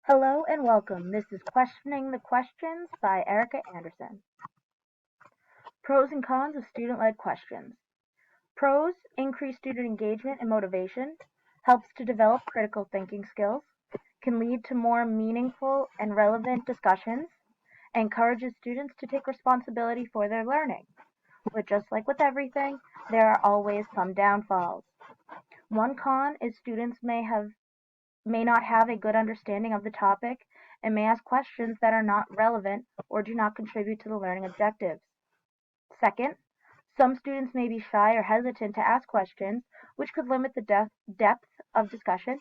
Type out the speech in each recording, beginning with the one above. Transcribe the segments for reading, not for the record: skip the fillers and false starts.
Hello and welcome. This is Questioning the Questions by Erica Anderson. Pros and cons of student-led questions. Pros: increase student engagement and motivation, helps to develop critical thinking skills, can lead to more meaningful and relevant discussions, encourages students to take responsibility for their learning. But just like with everything, there are always some downfalls. One con is students may not have a good understanding of the topic and may ask questions that are not relevant or do not contribute to the learning objectives. Second, some students may be shy or hesitant to ask questions, which could limit the depth of discussion.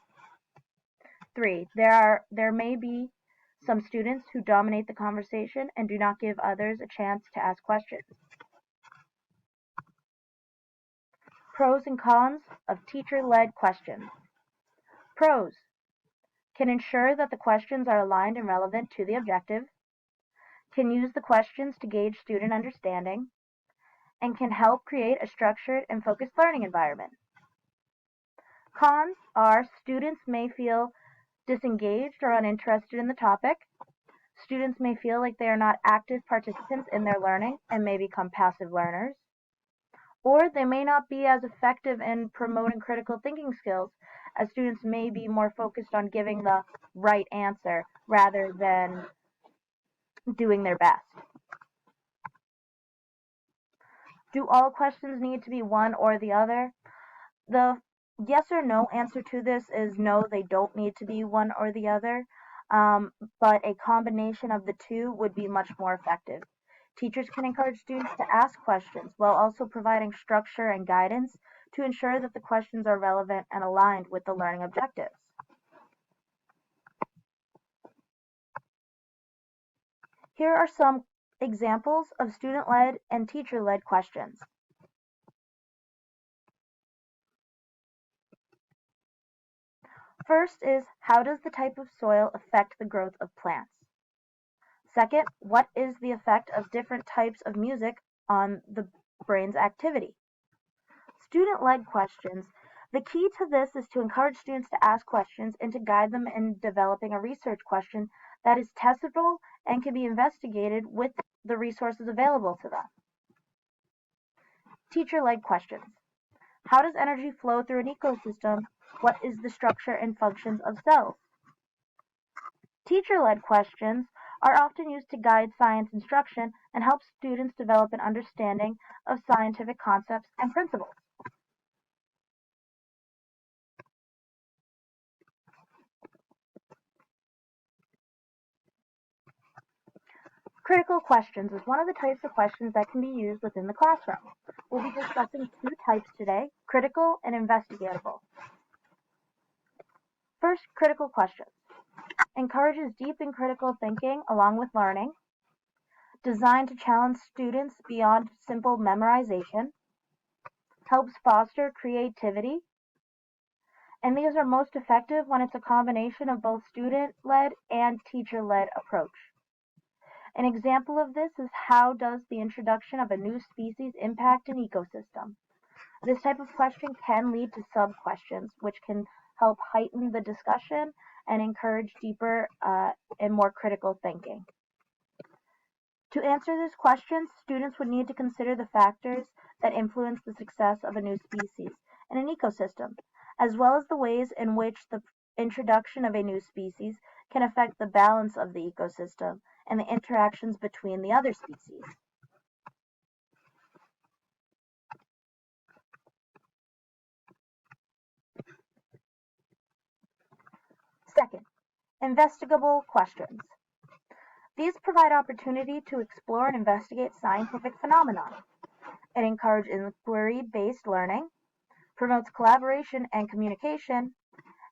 3. There may be some students who dominate the conversation and do not give others a chance to ask questions. Pros and cons of teacher-led questions. Pros: can ensure that the questions are aligned and relevant to the objective, can use the questions to gauge student understanding, and can help create a structured and focused learning environment. Cons are students may feel disengaged or uninterested in the topic. Students may feel like they are not active participants in their learning and may become passive learners. Or they may not be as effective in promoting critical thinking skills, as students may be more focused on giving the right answer rather than doing their best. Do all questions need to be one or the other? The yes or no answer to this is no, they don't need to be one or the other, but a combination of the two would be much more effective. Teachers can encourage students to ask questions while also providing structure and guidance to ensure that the questions are relevant and aligned with the learning objectives. Here are some examples of student-led and teacher-led questions. First is, how does the type of soil affect the growth of plants? Second, what is the effect of different types of music on the brain's activity? Student-led questions. The key to this is to encourage students to ask questions and to guide them in developing a research question that is testable and can be investigated with the resources available to them. Teacher-led questions. How does energy flow through an ecosystem? What is the structure and functions of cells? Teacher-led questions are often used to guide science instruction and help students develop an understanding of scientific concepts and principles. Critical questions is one of the types of questions that can be used within the classroom. We'll be discussing two types today, critical and investigatable. First, critical questions. Encourages deep and critical thinking along with learning. Designed to challenge students beyond simple memorization. Helps foster creativity. And these are most effective when it's a combination of both student-led and teacher-led approach. An example of this is, how does the introduction of a new species impact an ecosystem? This type of question can lead to sub-questions, which can help heighten the discussion and encourage deeper and more critical thinking. To answer this question, students would need to consider the factors that influence the success of a new species in an ecosystem, as well as the ways in which the introduction of a new species can affect the balance of the ecosystem and the interactions between the other species. Second, investigable questions. These provide opportunity to explore and investigate scientific phenomena. It encourages inquiry-based learning, promotes collaboration and communication,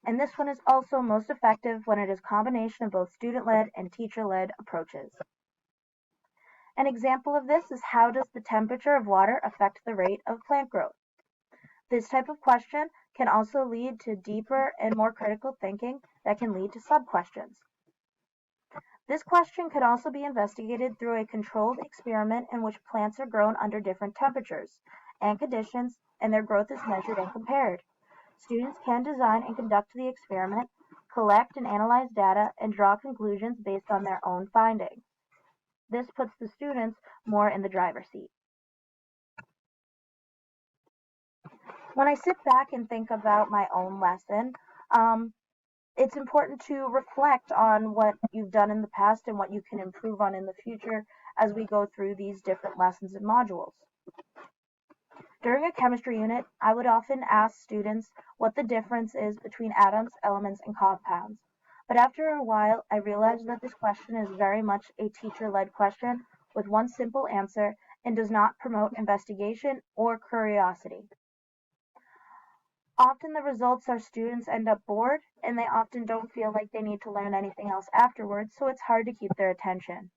and this one is also most effective when it is a combination of both student-led and teacher-led approaches. An example of this is, how does the temperature of water affect the rate of plant growth? This type of question can also lead to deeper and more critical thinking that can lead to sub-questions. This question could also be investigated through a controlled experiment in which plants are grown under different temperatures and conditions, and their growth is measured and compared. Students can design and conduct the experiment, collect and analyze data, and draw conclusions based on their own findings. This puts the students more in the driver's seat. When I sit back and think about my own lesson, it's important to reflect on what you've done in the past and what you can improve on in the future as we go through these different lessons and modules. During a chemistry unit, I would often ask students what the difference is between atoms, elements, and compounds. But after a while, I realized that this question is very much a teacher-led question with one simple answer and does not promote investigation or curiosity. Often the results are students end up bored and they often don't feel like they need to learn anything else afterwards, so it's hard to keep their attention.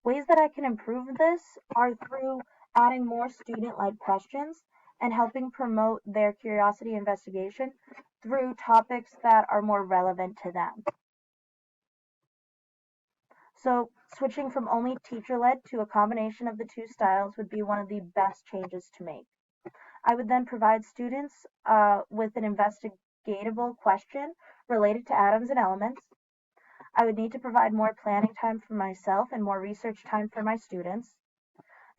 Ways that I can improve this are through adding more student-led questions and helping promote their curiosity investigation through topics that are more relevant to them. So switching from only teacher-led to a combination of the two styles would be one of the best changes to make. I would then provide students with an investigatable question related to atoms and elements. I would need to provide more planning time for myself and more research time for my students.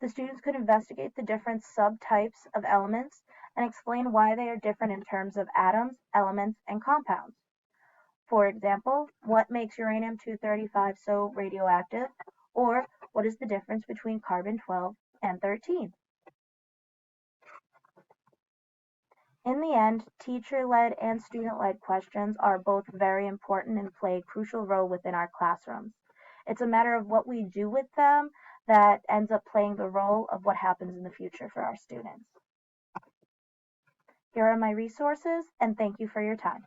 The students could investigate the different subtypes of elements and explain why they are different in terms of atoms, elements, and compounds. For example, what makes uranium-235 so radioactive? Or what is the difference between carbon-12 and 13? In the end, teacher-led and student-led questions are both very important and play a crucial role within our classrooms. It's a matter of what we do with them that ends up playing the role of what happens in the future for our students. Here are my resources, and thank you for your time.